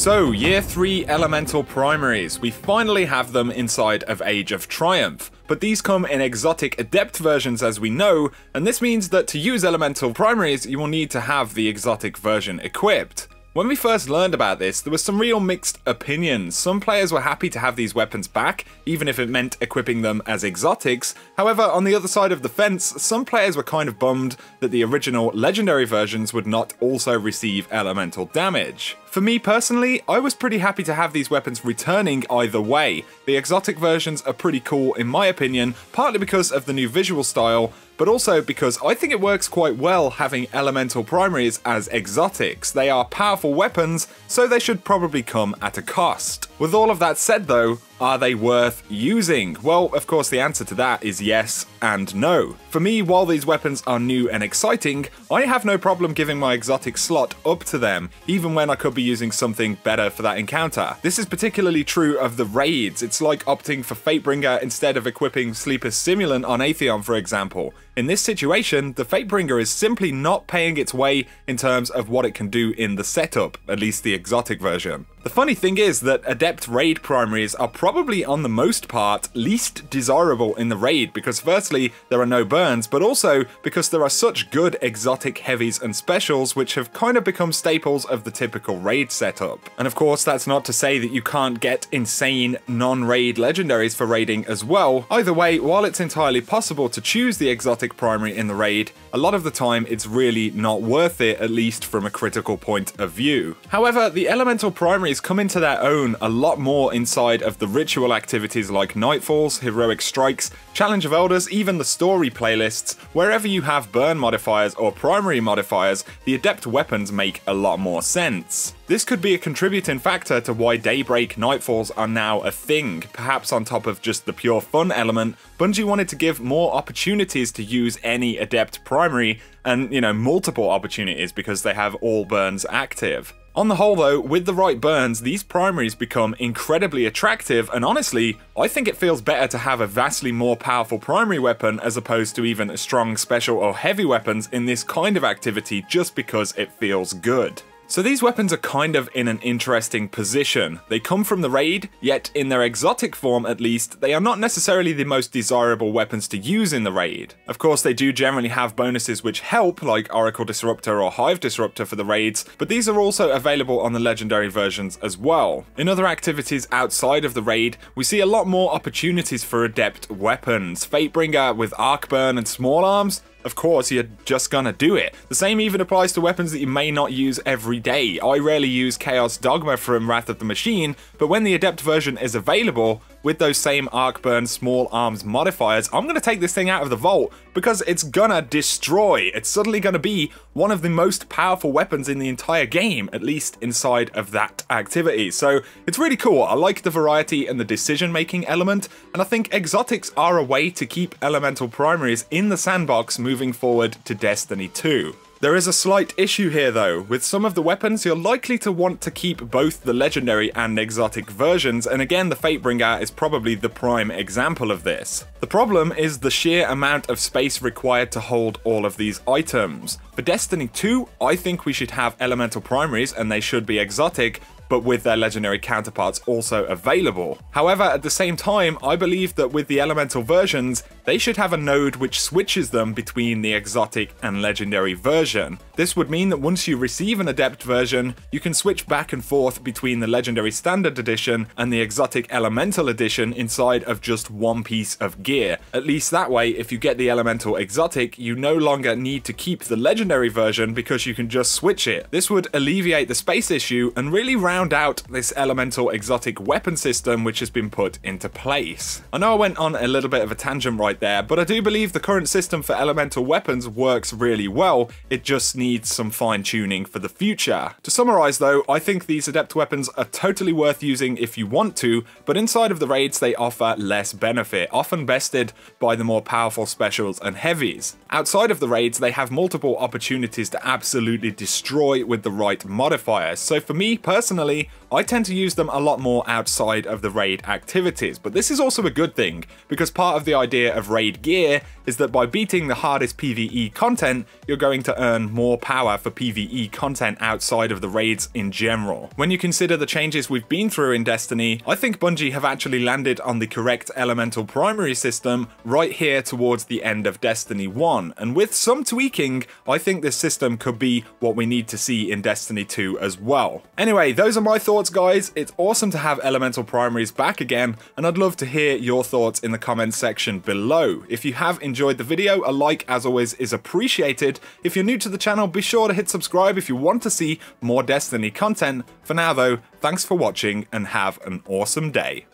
So, Year 3 Elemental Primaries. We finally have them inside of Age of Triumph. But these come in exotic Adept versions as we know, and this means that to use Elemental Primaries you will need to have the exotic version equipped. When we first learned about this, there was some real mixed opinions. Some players were happy to have these weapons back, even if it meant equipping them as exotics. However, on the other side of the fence, some players were kind of bummed that the original legendary versions would not also receive elemental damage. For me personally, I was pretty happy to have these weapons returning either way. The exotic versions are pretty cool in my opinion, partly because of the new visual style, but also because I think it works quite well having elemental primaries as exotics. They are powerful weapons, so they should probably come at a cost. With all of that said though, are they worth using? Well, of course the answer to that is yes and no. For me, while these weapons are new and exciting, I have no problem giving my exotic slot up to them, even when I could be using something better for that encounter. This is particularly true of the raids. It's like opting for Fatebringer instead of equipping Sleeper's Simulant on Atheon, for example. In this situation, the Fatebringer is simply not paying its way in terms of what it can do in the setup, at least the exotic version. The funny thing is that Adept Raid primaries are probably on the most part least desirable in the raid because firstly there are no burns, but also because there are such good exotic heavies and specials which have kind of become staples of the typical raid setup. And of course that's not to say that you can't get insane non-raid legendaries for raiding as well. Either way, while it's entirely possible to choose the exotic primary in the raid, a lot of the time it's really not worth it, at least from a critical point of view. However, the elemental primaries come into their own a lot more inside of the ritual activities like Nightfalls, Heroic Strikes, Challenge of Elders, even the story playlists. Wherever you have burn modifiers or primary modifiers, the adept weapons make a lot more sense. This could be a contributing factor to why Daybreak Nightfalls are now a thing. Perhaps on top of just the pure fun element, Bungie wanted to give more opportunities to use any adept primary and, multiple opportunities because they have all burns active. On the whole though, with the right burns, these primaries become incredibly attractive, and honestly, I think it feels better to have a vastly more powerful primary weapon as opposed to even strong special or heavy weapons in this kind of activity just because it feels good. So these weapons are kind of in an interesting position. They come from the raid, yet in their exotic form at least, they are not necessarily the most desirable weapons to use in the raid. Of course they do generally have bonuses which help, like Oracle Disruptor or Hive Disruptor for the raids, but these are also available on the legendary versions as well. In other activities outside of the raid, we see a lot more opportunities for adept weapons. Fatebringer with Arc Burn and Small Arms? Of course, you're just gonna do it. The same even applies to weapons that you may not use every day. I rarely use Chaos Dogma from Wrath of the Machine, but when the Adept version is available, with those same Arc Burn Small Arms modifiers, I'm gonna take this thing out of the vault because it's gonna destroy. It's suddenly gonna be one of the most powerful weapons in the entire game, at least inside of that activity. So it's really cool. I like the variety and the decision-making element, and I think exotics are a way to keep elemental primaries in the sandbox moving forward to Destiny 2. There is a slight issue here though. With some of the weapons, you're likely to want to keep both the legendary and exotic versions, and again the Fatebringer is probably the prime example of this. The problem is the sheer amount of space required to hold all of these items. For Destiny 2, I think we should have elemental primaries and they should be exotic, but with their legendary counterparts also available. However, at the same time, I believe that with the elemental versions, they should have a node which switches them between the exotic and legendary version. This would mean that once you receive an adept version, you can switch back and forth between the legendary standard edition and the exotic elemental edition inside of just one piece of gear. At least that way, if you get the elemental exotic, you no longer need to keep the legendary version because you can just switch it. This would alleviate the space issue and really round out this elemental exotic weapon system which has been put into place. I know I went on a little bit of a tangent right there, but I do believe the current system for elemental weapons works really well. It just needs some fine tuning for the future. To summarize though, I think these adept weapons are totally worth using if you want to, but inside of the raids they offer less benefit, often bested by the more powerful specials and heavies. Outside of the raids they have multiple opportunities to absolutely destroy with the right modifiers, so for me personally, I tend to use them a lot more outside of the raid activities, but this is also a good thing, because part of the idea of raid gear is that by beating the hardest PvE content, you're going to earn more power for PvE content outside of the raids in general. When you consider the changes we've been through in Destiny, I think Bungie have actually landed on the correct elemental primary system right here towards the end of Destiny 1, and with some tweaking, I think this system could be what we need to see in Destiny 2 as well. Anyway, those are my thoughts, guys. It's awesome to have elemental primaries back again, and I'd love to hear your thoughts in the comments section below. If you have enjoyed the video, a like as always is appreciated. If you're new to the channel, be sure to hit subscribe if you want to see more Destiny content. For now though, thanks for watching and have an awesome day.